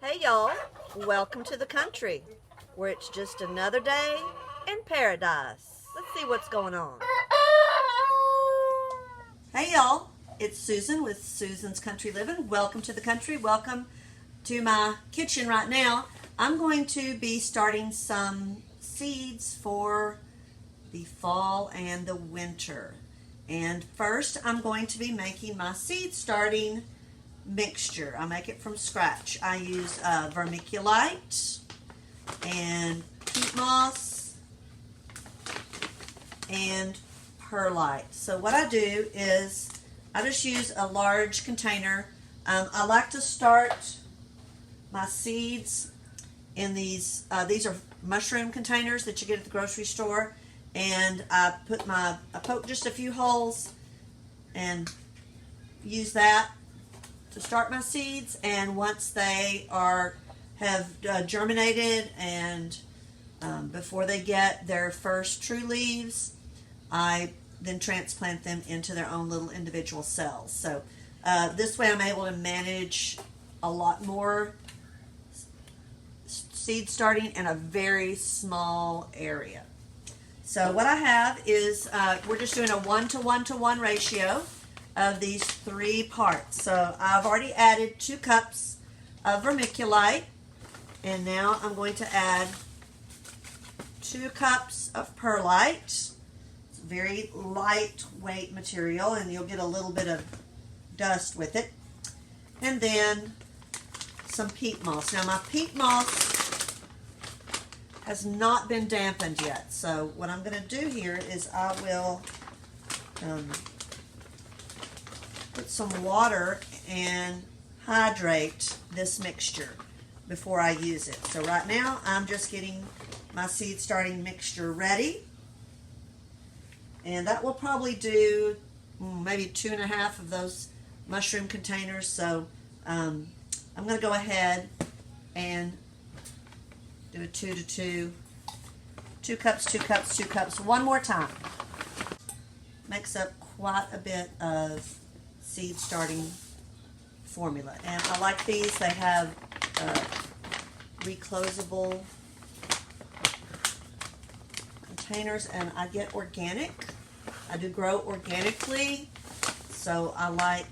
Hey y'all, welcome to the country where it's just another day in paradise. Let's see what's going on. Hey y'all, it's Susan with Susan's Country Living. Welcome to the country. Welcome to my kitchen right now. I'm going to be starting some seeds for the fall and the winter. And first I'm going to be making my seed starting mixture. I make it from scratch. I use vermiculite and peat moss and perlite. So what I do is I just use a large container. I like to start my seeds in these are mushroom containers that you get at the grocery store, and I poke just a few holes and use that to start my seeds. And once they have germinated and before they get their first true leaves, I then transplant them into their own little individual cells. So this way I'm able to manage a lot more seed starting in a very small area. So what I have is we're just doing a 1:1:1 ratio of these 3 parts. So I've already added 2 cups of vermiculite, and now I'm going to add 2 cups of perlite. It's a very lightweight material, and you'll get a little bit of dust with it. And then some peat moss. Now my peat moss has not been dampened yet, so what I'm going to do here is I will put some water and hydrate this mixture before I use it. So right now I'm just getting my seed starting mixture ready, and that will probably do maybe 2.5 of those mushroom containers. So I'm going to go ahead and do a 2 to 2, 2 cups, 2 cups, 2 cups, one more time. Makes up quite a bit of seed starting formula, and I like these. They have reclosable containers, and I get organic. I do grow organically, so I like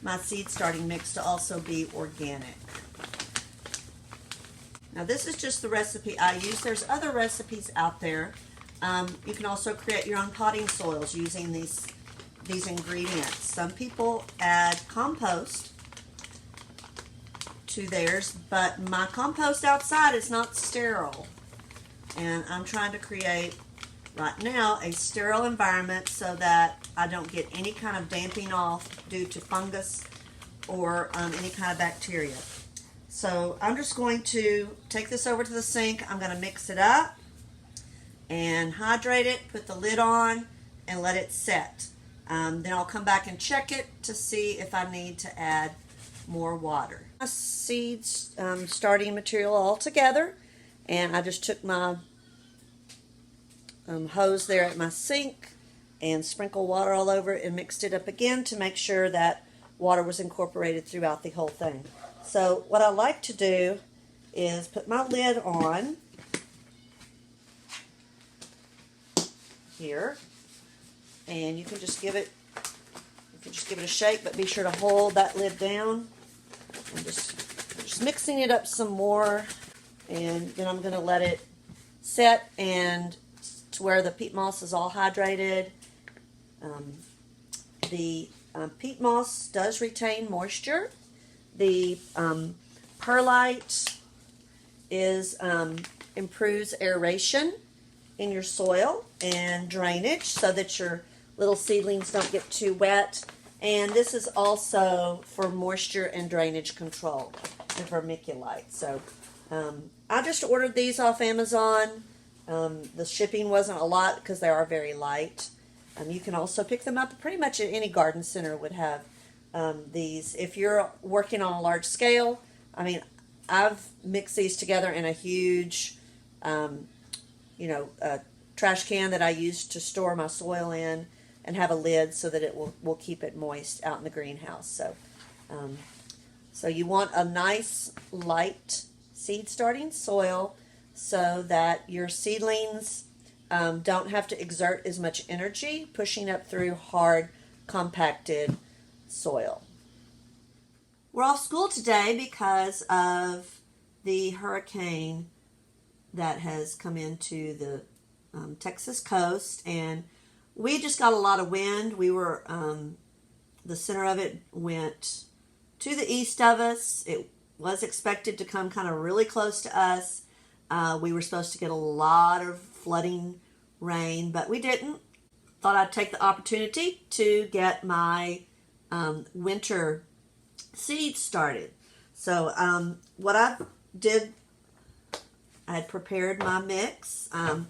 my seed starting mix to also be organic. Now this is just the recipe I use. There's other recipes out there. You can also create your own potting soils using these ingredients. Some people add compost to theirs, but my compost outside is not sterile, and I'm trying to create right now a sterile environment so that I don't get any kind of damping off due to fungus or any kind of bacteria. So I'm just going to take this over to the sink. I'm going to mix it up and hydrate it, put the lid on, and let it set. Then I'll come back and check it to see if I need to add more water. My seeds starting material all together, and I just took my hose there at my sink and sprinkled water all over it and mixed it up again to make sure that water was incorporated throughout the whole thing. So what I like to do is put my lid on here, and you can just give it a shake, but be sure to hold that lid down. I'm just mixing it up some more, and then I'm going to let it set and to where the peat moss is all hydrated. The peat moss does retain moisture. The perlite improves aeration in your soil and drainage so that your little seedlings don't get too wet. And this is also for moisture and drainage control, the vermiculite. So I just ordered these off Amazon. The shipping wasn't a lot because they are very light. You can also pick them up pretty much at any garden center would have these. If you're working on a large scale, I mean, I've mixed these together in a huge, trash can that I use to store my soil in, and have a lid so that it will keep it moist out in the greenhouse. So So you want a nice light seed starting soil so that your seedlings don't have to exert as much energy pushing up through hard, compacted soil. We're off school today because of the hurricane that has come into the Texas coast, and we just got a lot of wind. We were, the center of it went to the east of us. It was expected to come kind of really close to us. We were supposed to get a lot of flooding rain, but we didn't. Thought I'd take the opportunity to get my winter seeds started. So what I did, I had prepared my mix. I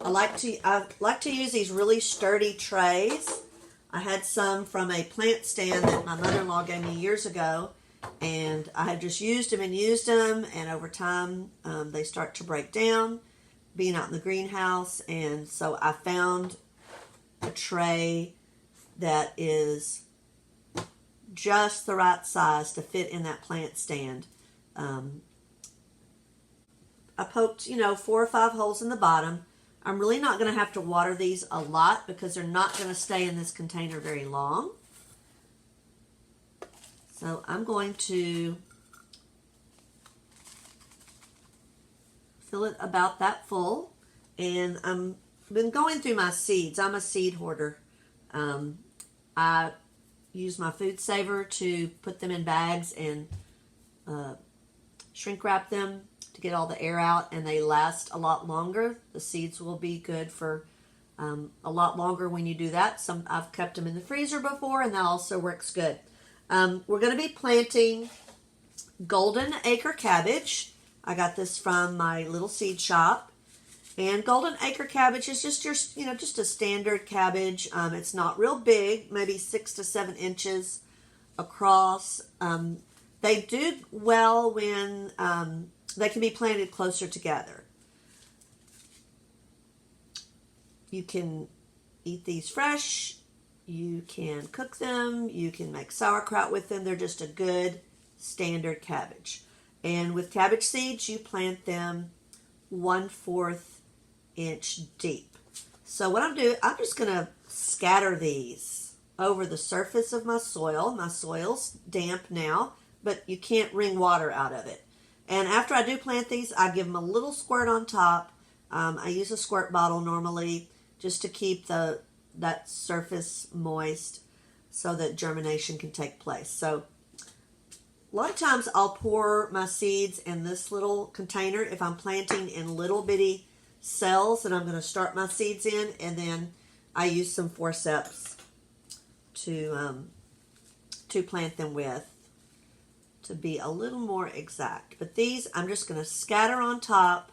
like to use these really sturdy trays. I had some from a plant stand that my mother-in-law gave me years ago, and I had just used them, and over time they start to break down being out in the greenhouse. And so I found a tray that is just the right size to fit in that plant stand. I poked, 4 or 5 holes in the bottom. I'm really not going to have to water these a lot because they're not going to stay in this container very long. So I'm going to fill it about that full. And I've been going through my seeds. I'm a seed hoarder. I use my food saver to put them in bags and shrink wrap them to get all the air out, and they last a lot longer. The seeds will be good for a lot longer when you do that. I've kept them in the freezer before, and that also works good. We're going to be planting golden acre cabbage. I got this from my little seed shop. And golden acre cabbage is just your, just a standard cabbage. It's not real big, maybe 6 to 7 inches across. They do well when they can be planted closer together. You can eat these fresh. You can cook them. You can make sauerkraut with them. They're just a good standard cabbage. And with cabbage seeds, you plant them 1/4 inch deep. So what I'm doing, I'm just going to scatter these over the surface of my soil. My soil's damp now, but you can't wring water out of it. And after I do plant these, I give them a little squirt on top. I use a squirt bottle normally just to keep that surface moist so that germination can take place. So a lot of times I'll pour my seeds in this little container if I'm planting in little bitty cells that I'm going to start my seeds in, and then I use some forceps to plant them with, to be a little more exact. But these I'm just going to scatter on top,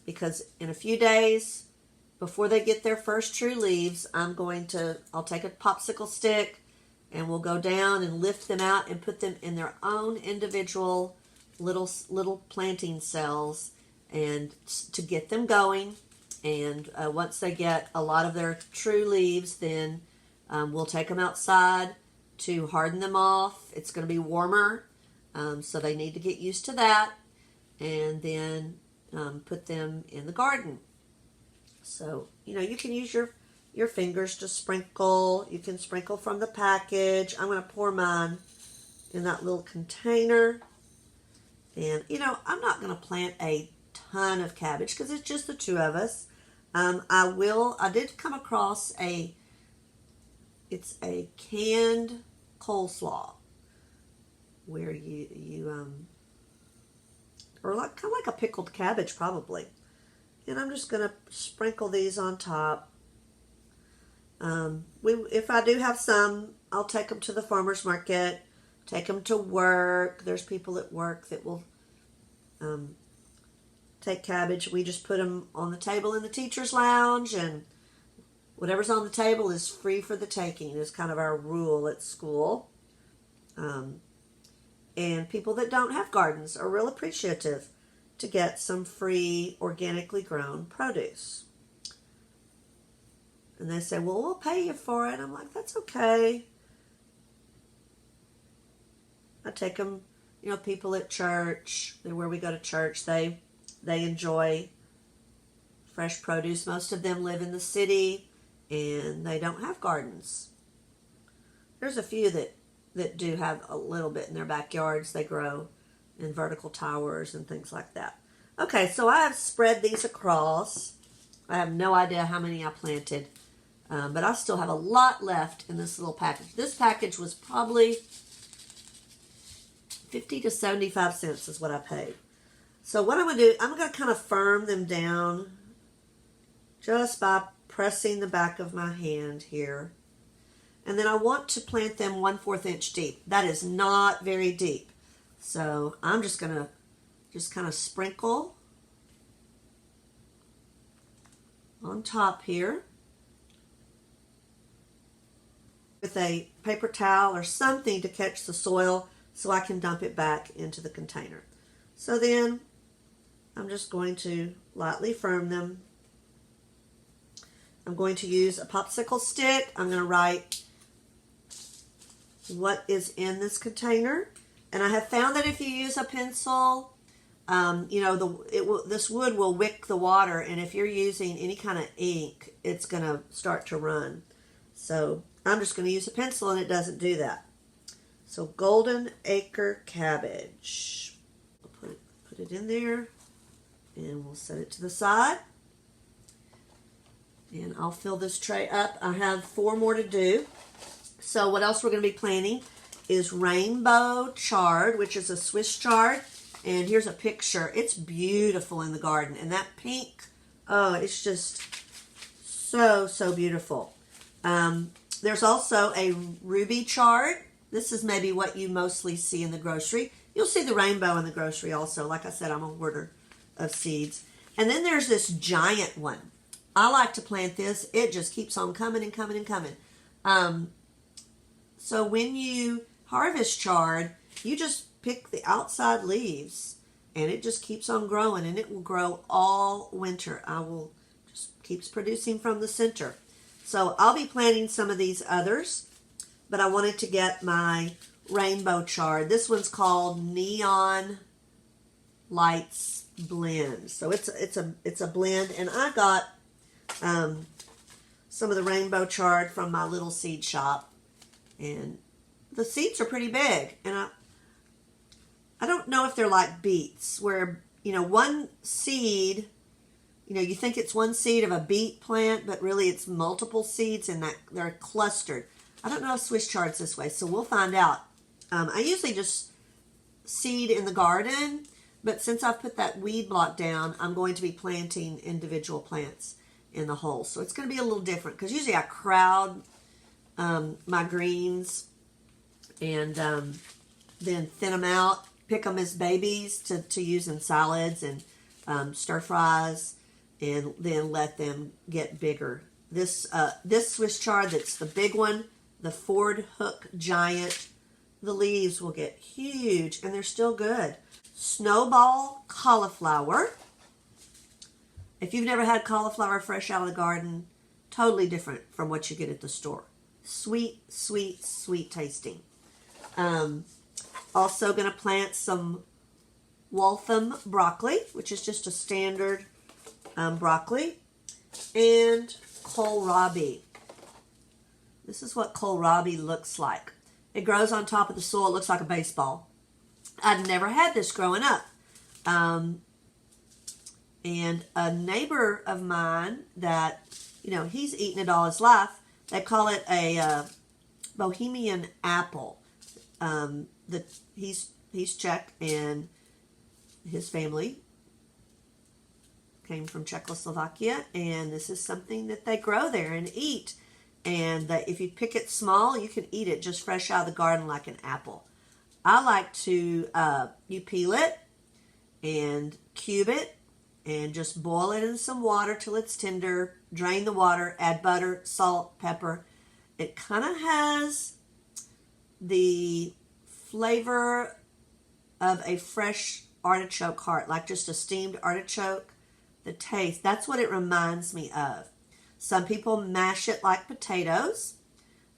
because in a few days before they get their first true leaves, I'll take a popsicle stick and we'll go down and lift them out and put them in their own individual little planting cells, and to get them going. And once they get a lot of their true leaves, then we'll take them outside to harden them off. It's going to be warmer, so they need to get used to that, and then put them in the garden. So, you can use your fingers to sprinkle. You can sprinkle from the package. I'm going to pour mine in that little container. And, I'm not going to plant a ton of cabbage because it's just the two of us. I did come across it's a canned coleslaw where or kind of like a pickled cabbage probably. And I'm just going to sprinkle these on top. If I do have some, I'll take them to the farmer's market, take them to work. There's people at work that will take cabbage. We just put them on the table in the teacher's lounge, and whatever's on the table is free for the taking. It's kind of our rule at school. And people that don't have gardens are real appreciative to get some free organically grown produce. And they say, well, we'll pay you for it. I'm like, that's okay. I take them you know, people at church, where we go to church, they enjoy fresh produce. Most of them live in the city and they don't have gardens. There's a few that do have a little bit in their backyards. They grow in vertical towers and things like that. Okay, so I have spread these across. I have no idea how many I planted, but I still have a lot left in this little package. This package was probably 50 to 75 cents is what I paid. So what I'm going to do, I'm going to kind of firm them down just by pressing the back of my hand here. And then I want to plant them 1/4 inch deep. That is not very deep. So I'm just going to kind of sprinkle on top here with a paper towel or something to catch the soil so I can dump it back into the container. So then I'm just going to lightly firm them. I'm going to use a popsicle stick. I'm going to write what is in this container. And I have found that if you use a pencil, you know, this wood will wick the water, and if you're using any kind of ink, it's going to start to run. So I'm just going to use a pencil, and it doesn't do that. So golden Acre cabbage. I'll put it in there, and we'll set it to the side. And I'll fill this tray up. I have 4 more to do. So what else we're going to be planting is rainbow chard, which is a Swiss chard. And here's a picture. It's beautiful in the garden. And that pink, oh, it's just so, so beautiful. There's also a ruby chard. This is maybe what you mostly see in the grocery. You'll see the rainbow in the grocery also. Like I said, I'm a hoarder of seeds. And then there's this giant one. I like to plant this. It just keeps on coming and coming and coming. So when you harvest chard, you just pick the outside leaves and it just keeps on growing, and it will grow all winter. I will just keeps producing from the center. So I'll be planting some of these others, but I wanted to get my rainbow chard. This one's called Neon Lights Blend. So it's a blend, and I got some of the rainbow chard from my little seed shop. And the seeds are pretty big. And I don't know if they're like beets, where, you know, one seed, you know, you think it's one seed of a beet plant, but really it's multiple seeds, and that they're clustered. I don't know if Swiss chard's this way, so we'll find out. I usually just seed in the garden, but since I've put that weed block down, I'm going to be planting individual plants in the hole. So it's going to be a little different, because usually I crowd my greens and then thin them out, pick them as babies to use in salads and stir fries, and then let them get bigger. This Swiss chard, that's the big one, the Ford Hook Giant, the leaves will get huge and they're still good. Snowball Cauliflower. If you've never had cauliflower fresh out of the garden, totally different from what you get at the store. Sweet, sweet, sweet tasting. Also going to plant some Waltham Broccoli, which is just a standard broccoli, and Kohlrabi. This is what Kohlrabi looks like. It grows on top of the soil. It looks like a baseball. I'd never had this growing up. And a neighbor of mine that, you know, he's eaten it all his life. They call it a Bohemian apple. He's Czech, and his family came from Czechoslovakia, and this is something that they grow there and eat. And if you pick it small, you can eat it just fresh out of the garden like an apple. I like to, you peel it and cube it and just boil it in some water till it's tender. Drain the water, add butter, salt, pepper. It kind of has the flavor of a fresh artichoke heart, like just a steamed artichoke. The taste, that's what it reminds me of. Some people mash it like potatoes.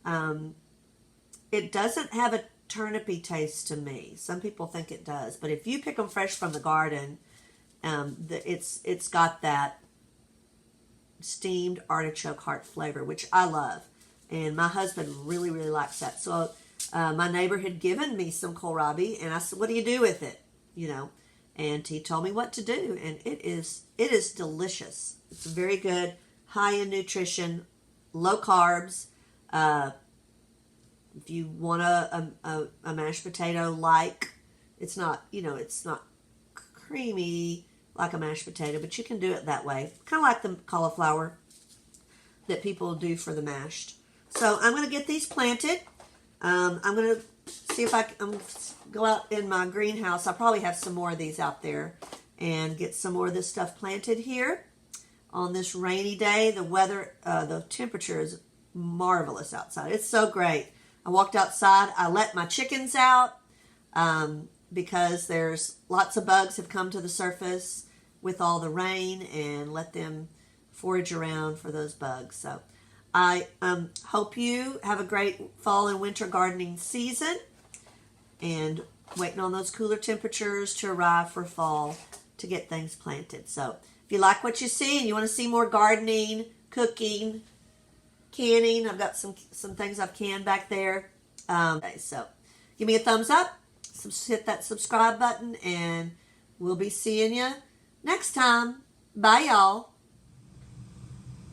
It doesn't have a turnipy taste to me. Some people think it does, but if you pick them fresh from the garden, it's got that steamed artichoke heart flavor, which I love, and my husband really likes that. So my neighbor had given me some kohlrabi, and I said, "What do you do with it?" You know, and he told me what to do, and it is delicious. It's very good, high in nutrition, low carbs. If you want a mashed potato like, it's not, it's not creamy like a mashed potato, but you can do it that way. Kind of like the cauliflower that people do for the mashed. So I'm going to get these planted. I'm going to see if I can go out in my greenhouse. I probably have some more of these out there and get some more of this stuff planted here on this rainy day. The weather, the temperature is marvelous outside. It's so great. I walked outside. I let my chickens out because there's lots of bugs have come to the surface with all the rain, and let them forage around for those bugs. So I hope you have a great fall and winter gardening season, and waiting on those cooler temperatures to arrive for fall to get things planted. So if you like what you see and you want to see more gardening, cooking, canning, I've got some things I've canned back there. So give me a thumbs up, hit that subscribe button, and we'll be seeing you next time. Bye, y'all.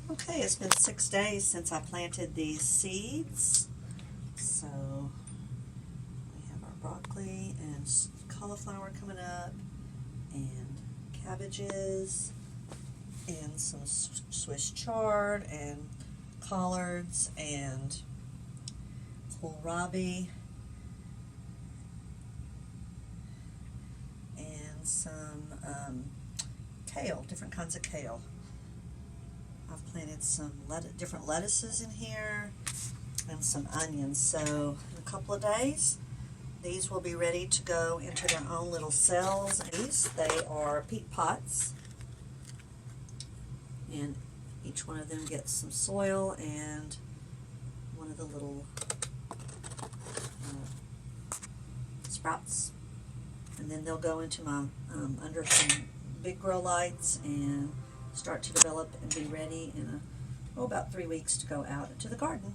Okay, it's been 6 days since I planted these seeds. So we have our broccoli and cauliflower coming up, and cabbages, and some Swiss chard, and collards, and kohlrabi, and some kale, different kinds of kale. I've planted some different lettuces in here and some onions. So in a couple of days, these will be ready to go into their own little cells. They are peat pots, and each one of them gets some soil and one of the little sprouts, and then they'll go into my under some big grow lights and start to develop and be ready in about 3 weeks to go out into the garden.